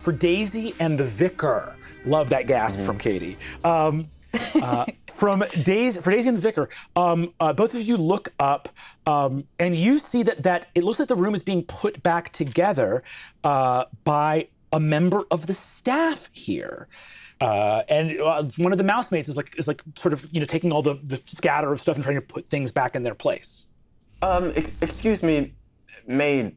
For Daisy and the Vicar. Love that gasp from Katie. For Daisy and the Vicar, both of you look up and you see that it looks like the room is being put back together by a member of the staff here. And one of the mousemates is like sort of, taking all the scatter of stuff and trying to put things back in their place. Excuse me, maid.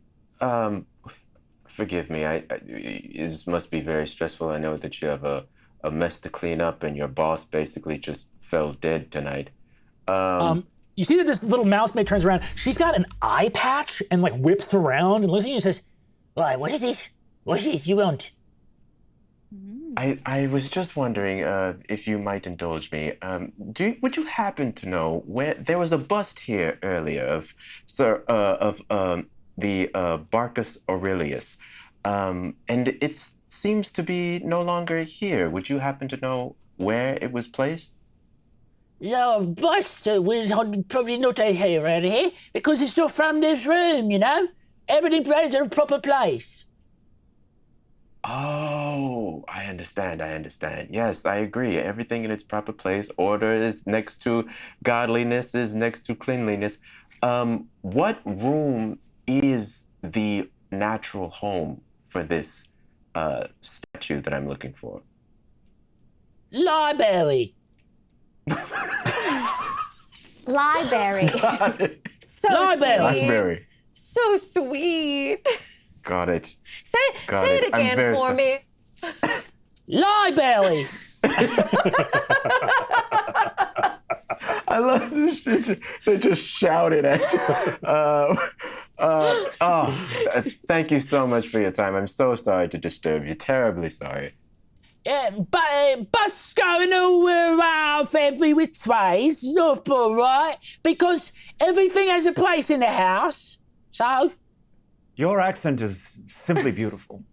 Forgive me. It must be very stressful. I know that you have a mess to clean up, and your boss basically just fell dead tonight. You see that this little mousemaid turns around. She's got an eye patch and like whips around and looks at you and says, "Why? What is this? What is this you want?" I was just wondering if you might indulge me. Would you happen to know where there was a bust here earlier of the Barcus Aurelius, and it seems to be no longer here. Would you happen to know where it was placed? The bust was probably not here around here because it's not from this room, Everything plays in a proper place. Oh, I understand. Yes, I agree. Everything in its proper place. Order is next to godliness, is next to cleanliness. What room is the natural home for this statue that I'm looking for? Library. Library. So Library. So sweet. Got it. Say it again for me. Library. I love this. They just shouted at you. Thank you so much for your time. I'm so sorry to disturb you. Terribly sorry. Bus going all around every which way. It's not all right because everything has a place in the house. So. Your accent is simply beautiful.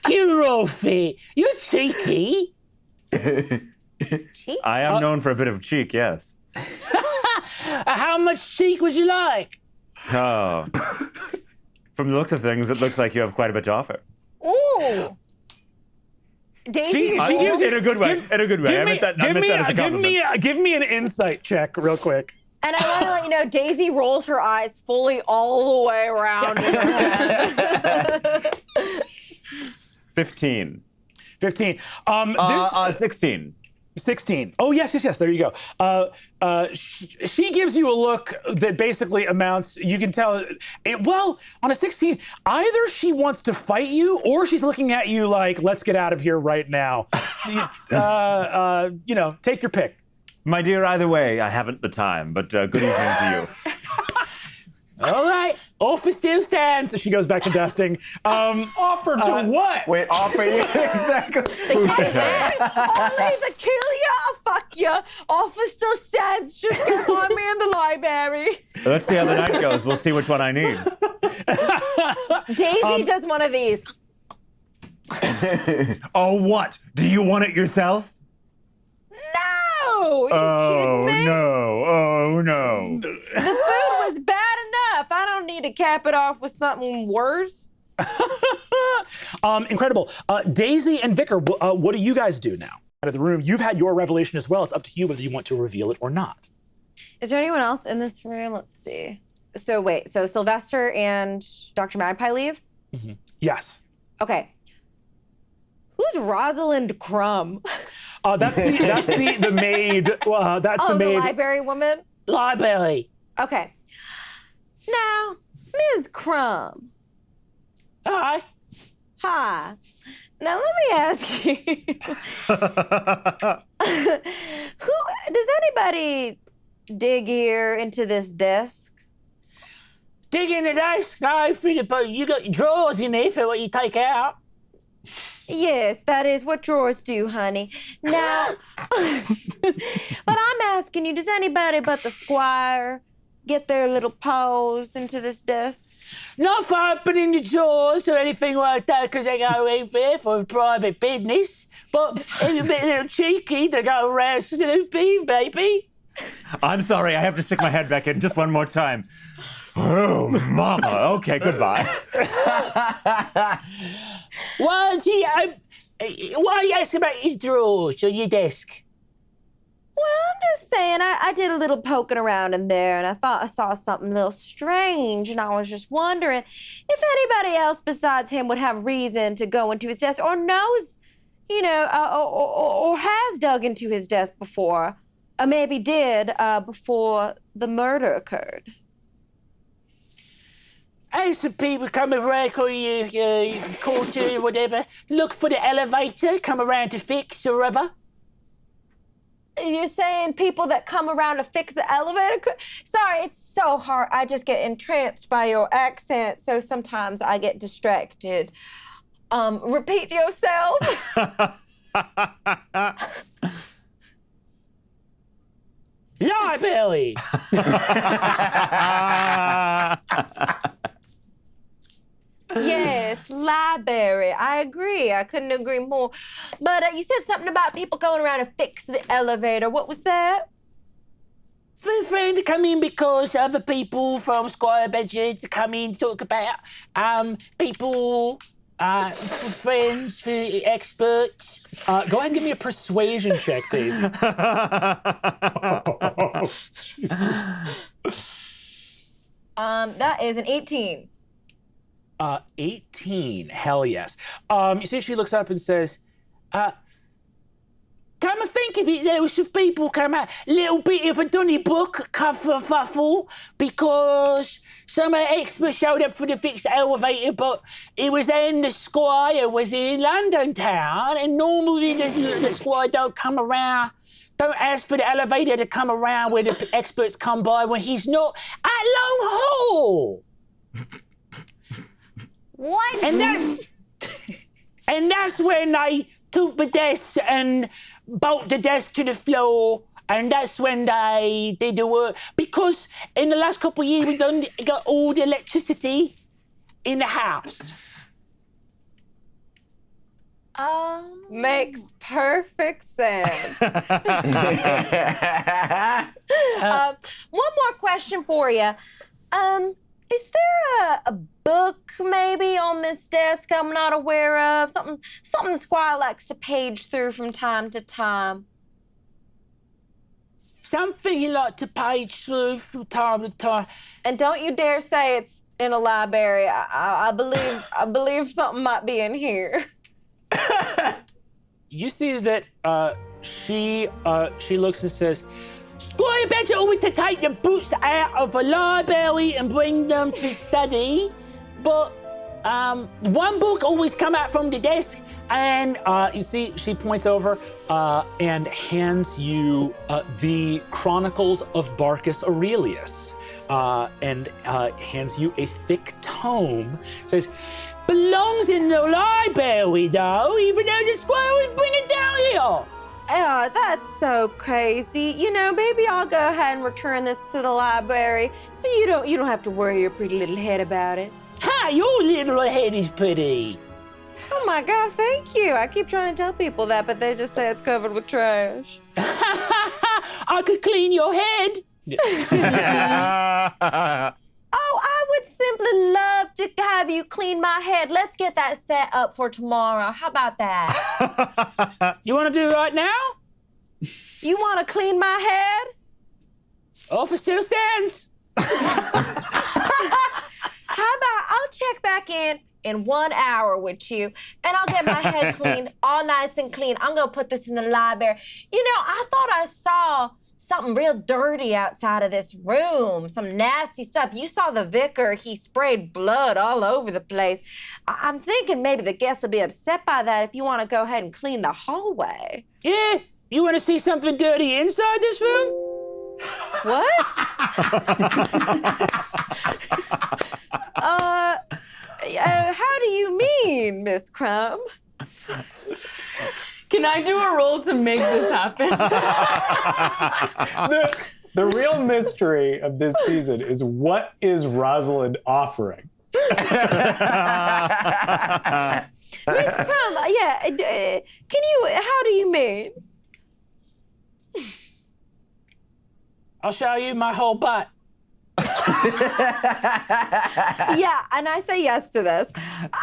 Giroffi, you're cheeky. Cheek? I am known for a bit of cheek, yes. How much cheek would you like? Oh. From the looks of things, it looks like you have quite a bit to offer. Ooh. Daisy, She gives in a good way. I meant that as a compliment. Give me an insight check real quick. and I want to let you know, Daisy rolls her eyes fully all the way around in her head. 15. 15. 16. 16. Oh, yes. There you go. She gives you a look that basically amounts, you can tell, well, on a 16, either she wants to fight you or she's looking at you like, let's get out of here right now. It's, take your pick. My dear, either way, I haven't the time, but good evening to you. All right, offer still stands. So she goes back to dusting. Offer to what? Wait, offer you? Exactly. Only the kill ya, fuck ya. Offer still stands. Just go find me in the library. Let's see how the night goes. We'll see which one I need. Daisy does one of these. Oh, what? Do you want it yourself? No! You kidding me? No. Oh, no. The food was bad enough. I don't need to cap it off with something worse. Incredible. Daisy and Vicar, what do you guys do now? Out of the room, you've had your revelation as well. It's up to you whether you want to reveal it or not. Is there anyone else in this room? Let's see. So Sylvester and Dr. Magpie leave? Mm-hmm. Yes. Okay. Who's Rosalind Crumb? That's the maid. That's the maid. The library woman? Library. Okay. Now, Ms. Crumb. Hi. Hi. Now let me ask you. Does anybody dig here into this desk? Dig in the desk. No, you got your drawers in there for what you take out. Yes, that is what drawers do, honey. Now, but I'm asking you, does anybody but the squire get their little paws into this desk? Not for opening the drawers or anything like that, because they go in there for private business. But it's a bit a little cheeky to go around snooping, baby. I'm sorry, I have to stick my head back in just one more time. Oh, mama. Okay, goodbye. Why are you asking about your drawers or your desk? Well, I'm just saying, I did a little poking around in there, and I thought I saw something a little strange, and I was just wondering if anybody else besides him would have reason to go into his desk or knows, or has dug into his desk before, or maybe did before the murder occurred. Hey, some people come around, call you quarter or whatever, look for the elevator, come around to fix or whatever. You're saying people that come around to fix the elevator? Sorry, it's so hard. I just get entranced by your accent, so sometimes I get distracted. Repeat yourself. Library. Yes, library. I agree. I couldn't agree more. But you said something about people going around to fix the elevator. What was that? For a friend to come in because other people from Squire Bedford to come in to talk about people, for friends, for experts. Go ahead and give me a persuasion check, Daisy. Oh, Jesus. That is an 18. 18. Hell yes. You see, she looks up and says, Come and think of it, there was some people come out, little bit of a Donnybrook kerfuffle because some experts showed up for the fixed elevator, but it was then the Squire was in London town, and normally the Squire don't ask for the elevator to come around where the experts come by when he's not at Long Hall. What? And that's when they took the desk and bolt the desk to the floor, and that's when they did the work. Because in the last couple of years, we got all the electricity in the house. Makes perfect sense. One more question for you. Is there a book maybe on this desk I'm not aware of? Something the Squire likes to page through from time to time. Something he liked to page through from time to time. And don't you dare say it's in a library. I believe something might be in here. you see that she looks and says, Squire Badger always to take the books out of a library and bring them to study, but one book always come out from the desk, and you see, she points over and hands you the Chronicles of Barcus Aurelius, and hands you a thick tome. Says, belongs in the library though, even though the Squire would bring it down here. Oh, that's so crazy. Maybe I'll go ahead and return this to the library so you don't have to worry your pretty little head about it. Hi, your little head is pretty. Oh my God, thank you. I keep trying to tell people that, but they just say it's covered with trash. I could clean your head. Oh, I would simply love to have you clean my head. Let's get that set up for tomorrow. How about that? You want to do it right now? You want to clean my head? Offer still stands. How about I'll check back in 1 hour with you, and I'll get my head cleaned, all nice and clean. I'm going to put this in the library. I thought I saw something real dirty outside of this room, some nasty stuff. You saw the vicar, he sprayed blood all over the place. I'm thinking maybe the guests will be upset by that if you want to go ahead and clean the hallway. Yeah, you want to see something dirty inside this room? What? How do you mean, Miss Crumb? Can I do a roll to make this happen? The real mystery of this season is, what is Rosalind offering? Miss Crumb, yeah, how do you mean? I'll show you my whole butt. Yeah, and I say yes to this.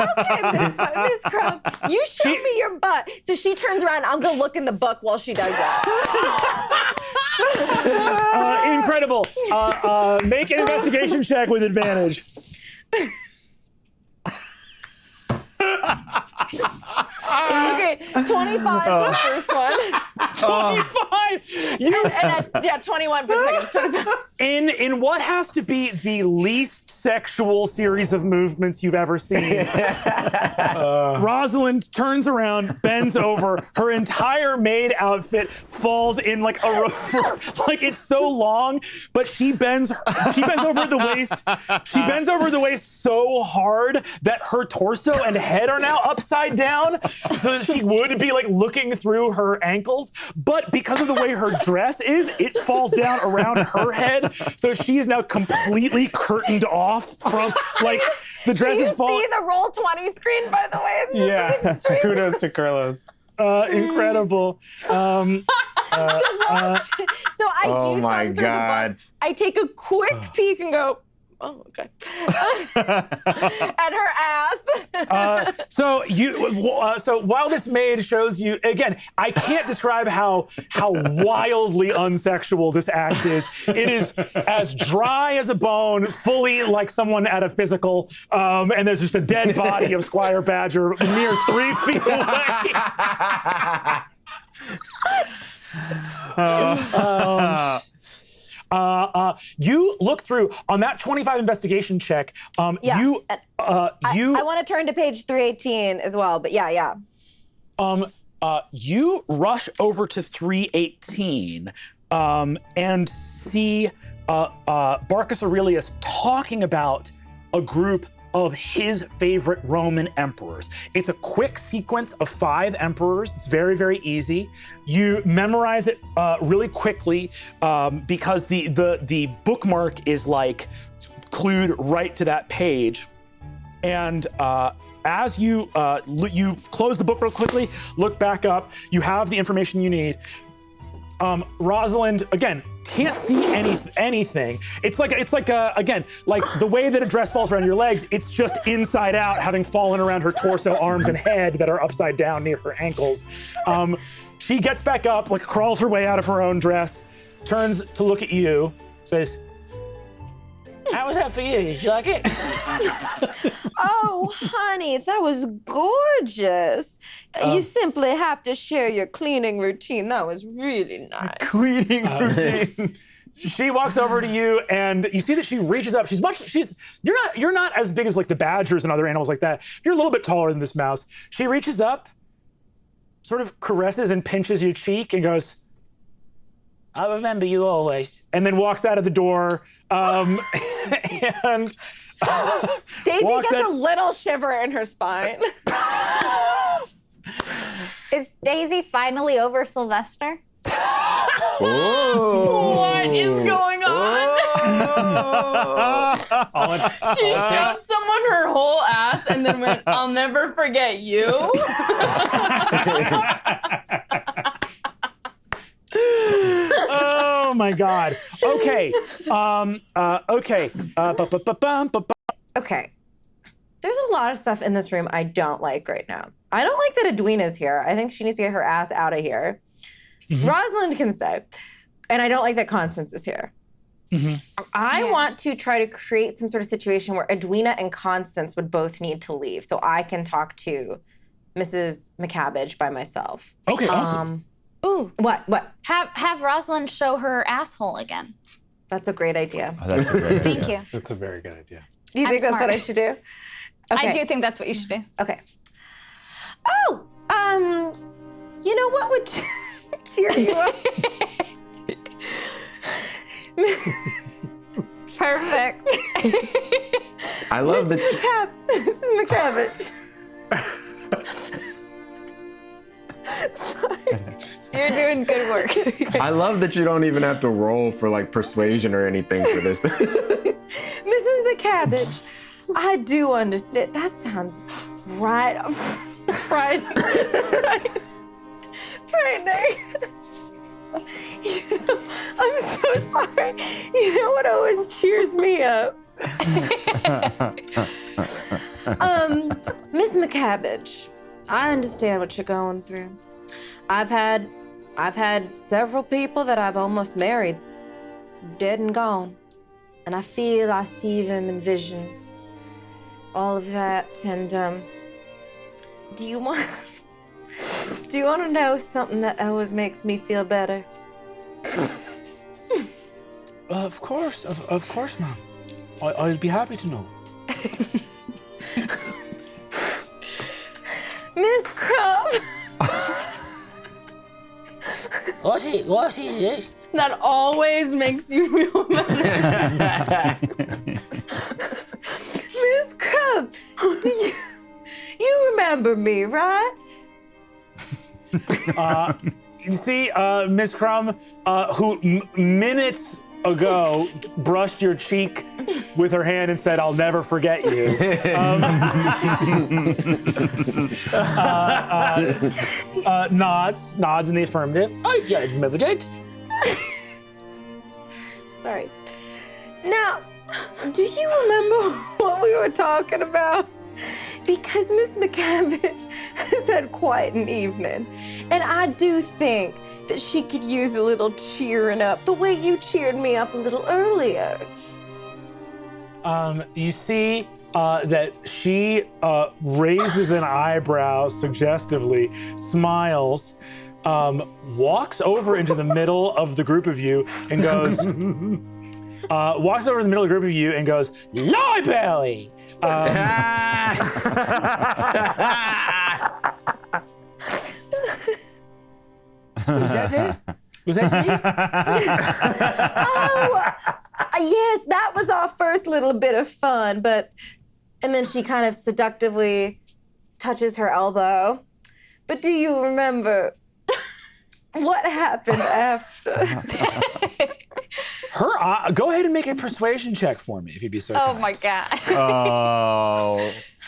Okay, Miss Crumb, you show me your butt. So she turns around. I'll go look in the book while she does that. Incredible. Make an investigation check with advantage. Okay, 25 for the first one. 25. Yeah, 21 for the second. 25. In what has to be the least sexual series of movements you've ever seen, Rosalind turns around, bends over, her entire maid outfit falls in like a like it's so long, but she bends over the waist. She bends over the waist so hard that her torso and head are now upside down, so that she would be like looking through her ankles. But because of the way her dress is, it falls down around her head, so she is now completely curtained off from like the dress is falling. See the roll 20 screen, by the way? It's just an extreme. Kudos to Carlos. Incredible. So I Oh do my thumb through the God. book. I take a quick peek and go, oh, okay. At her ass. So while this maid shows you again, I can't describe how wildly unsexual this act is. It is as dry as a bone, fully like someone at a physical, and there's just a dead body of Squire Badger a mere 3 feet away. You look through on that 25 investigation check. I want to turn to page 318 as well, but yeah. You rush over to 318 and see Barcus Aurelius talking about a group of his favorite Roman emperors. It's a quick sequence of 5 emperors. It's very, very easy. You memorize it really quickly because the bookmark is like glued right to that page. And as you close the book real quickly, look back up, you have the information you need. Rosalind, again, can't see anything. It's like again, like the way that a dress falls around your legs, it's just inside out, having fallen around her torso, arms, and head that are upside down near her ankles. She gets back up, like crawls her way out of her own dress, turns to look at you, says, How was that for you? Did you like it? Oh, honey, that was gorgeous. You simply have to share your cleaning routine. That was really nice. Cleaning routine. she walks over to you, and you see that she reaches up. You're not as big as like the badgers and other animals like that. You're a little bit taller than this mouse. She reaches up, sort of caresses and pinches your cheek, and goes, I remember you always. and then walks out of the door. And Daisy walks gets out- a little shiver in her spine. Is Daisy finally over Sylvester? What is going on? She showed someone her whole ass and then went, I'll never forget you. Oh my God. Okay. Okay. Okay. There's a lot of stuff in this room I don't like right now. I don't like that Edwina's here. I think she needs to get her ass out of here. Mm-hmm. Rosalind can stay. And I don't like that Constance is here. Mm-hmm. I want to try to create some sort of situation where Edwina and Constance would both need to leave so I can talk to Mrs. McCabbage by myself. Okay, awesome. Ooh, What? have Rosalind show her asshole again. That's a great idea. Oh, that's a great Thank idea. you. That's a very good idea. Do you I'm think that's what smart. I should do? I Okay. do think that's what you should do. Okay. Oh, you know what would cheer you up? Perfect. I love that. Mrs. McCabbage. Sorry. You're doing good work. I love that you don't even have to roll for like persuasion or anything for this. Mrs. McCabbage, I do understand. That sounds frightening. I'm so sorry. You know what always cheers me up? Miss McCabbage, I understand what you're going through. I've had several people that I've almost married, dead and gone. And I feel I see them in visions. All of that, and do you want to know something that always makes me feel better? Of course, Mom. I'll be happy to know. Miss Crumb. What is it? That always makes you feel better. Miss Crumb, do you remember me, right? You see, Miss Crumb, who minutes ago brushed your cheek with her hand and said, "I'll never forget you." Nods in the affirmative. I don't remember that. Sorry. Now, do you remember what we were talking about? Because Miss McCabbage has had quite an evening, and I do think that she could use a little cheering up, the way you cheered me up a little earlier. You see that she raises an eyebrow suggestively, smiles, walks over into the middle of the group of you and goes, "Library!" Was that it? Was that it? Oh, yes, that was our first little bit of fun, and then she kind of seductively touches her elbow. But do you remember what happened after? Go ahead and make a persuasion check for me, if you'd be so Oh kind. my god.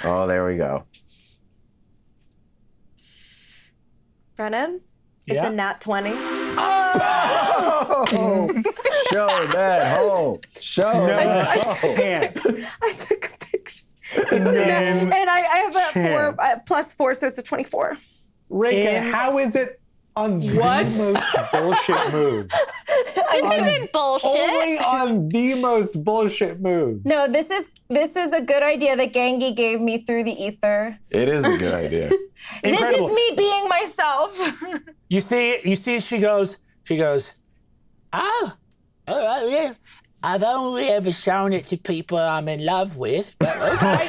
Oh, there we go. Brennan? It's Yeah? a nat 20. Oh! Show that hole. Show that hole. Chance. I took a picture. And I have a 4 plus 4, so it's a 24. Reagan, how is it on the most bullshit moves? This isn't bullshit. Only on the most bullshit moves. No, this is a good idea that Gangi gave me through the ether. It is a good idea. Incredible. This is me being myself. You see, she goes, Oh, all right, yeah. I've only ever shown it to people I'm in love with, but okay.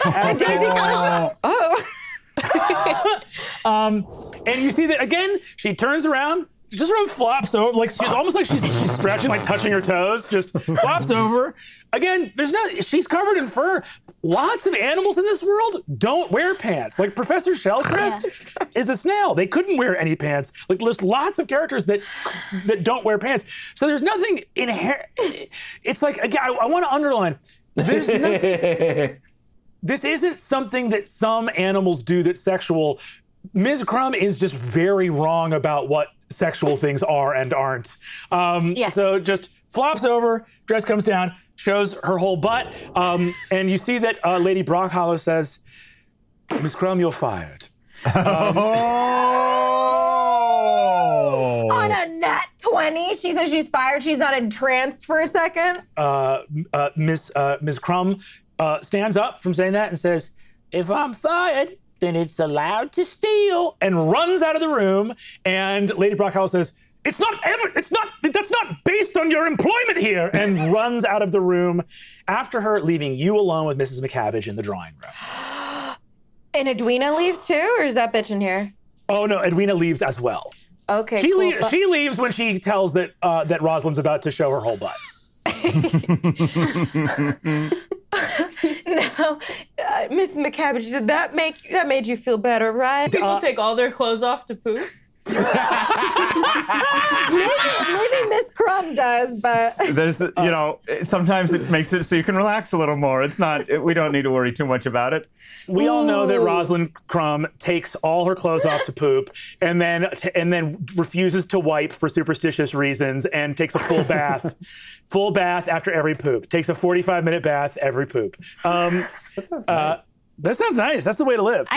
And you see that again, she turns around, just sort of flops over, like she's almost like she's stretching, like touching her toes, just flops over. Again, she's covered in fur. Lots of animals in this world don't wear pants. Like Professor Shellcrest is a snail. They couldn't wear any pants. Like there's lots of characters that don't wear pants. So there's nothing inherent. It's like, again, I want to underline, there's nothing. This isn't something that some animals do that's sexual. Ms. Crumb is just very wrong about what sexual things are and aren't. Yes. So just flops over, dress comes down, shows her whole butt, and you see that Lady Brockhollow says, "Ms. Crumb, you're fired." On a nat 20, she says she's fired. She's not entranced for a second. Ms. Crumb stands up from saying that and says, If I'm fired, then it's allowed to steal. and runs out of the room. And Lady Brockhollow says, that's not based on your employment here, and runs out of the room after her, leaving you alone with Mrs. McCabbage in the drawing room. And Edwina leaves too, or is that bitch in here? Oh no, Edwina leaves as well. Okay, She, cool. she leaves when she tells that Rosalind's about to show her whole butt. Now, Miss McCabbage, that made you feel better, right? People take all their clothes off to poop. Maybe Miss Crumb does, but There's, sometimes it makes it so you can relax a little more. It's not, we don't need to worry too much about it. We all know that Rosalind Crumb takes all her clothes off to poop, and then refuses to wipe for superstitious reasons, and takes a full bath after every poop. Takes a 45-minute bath every poop. That sounds nice. That sounds nice. That's the way to live.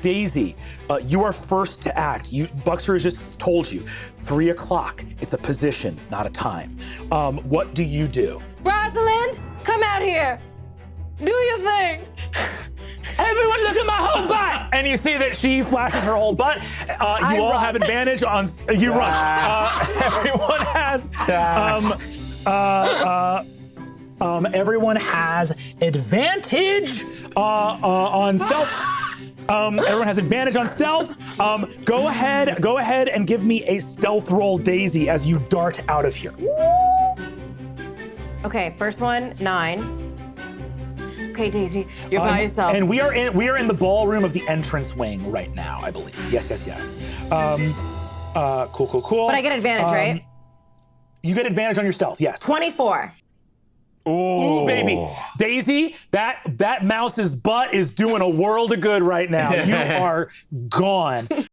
Daisy, you are first to act. Buckster has just told you, 3 o'clock. It's a position, not a time. What do you do? Rosalind, come out here. Do your thing. Everyone look at my whole butt! And you see that she flashes her whole butt. You all have advantage on, you run. Everyone has, everyone has advantage on stealth. Everyone has advantage on stealth. Go ahead and give me a stealth roll, Daisy, as you dart out of here. Okay, first one, 9. Okay, Daisy. You're by yourself. And we are in the ballroom of the entrance wing right now, I believe. Yes. Cool. But I get advantage, right? You get advantage on your stealth, yes. 24. Ooh, baby. Daisy, that mouse's butt is doing a world of good right now. You are gone.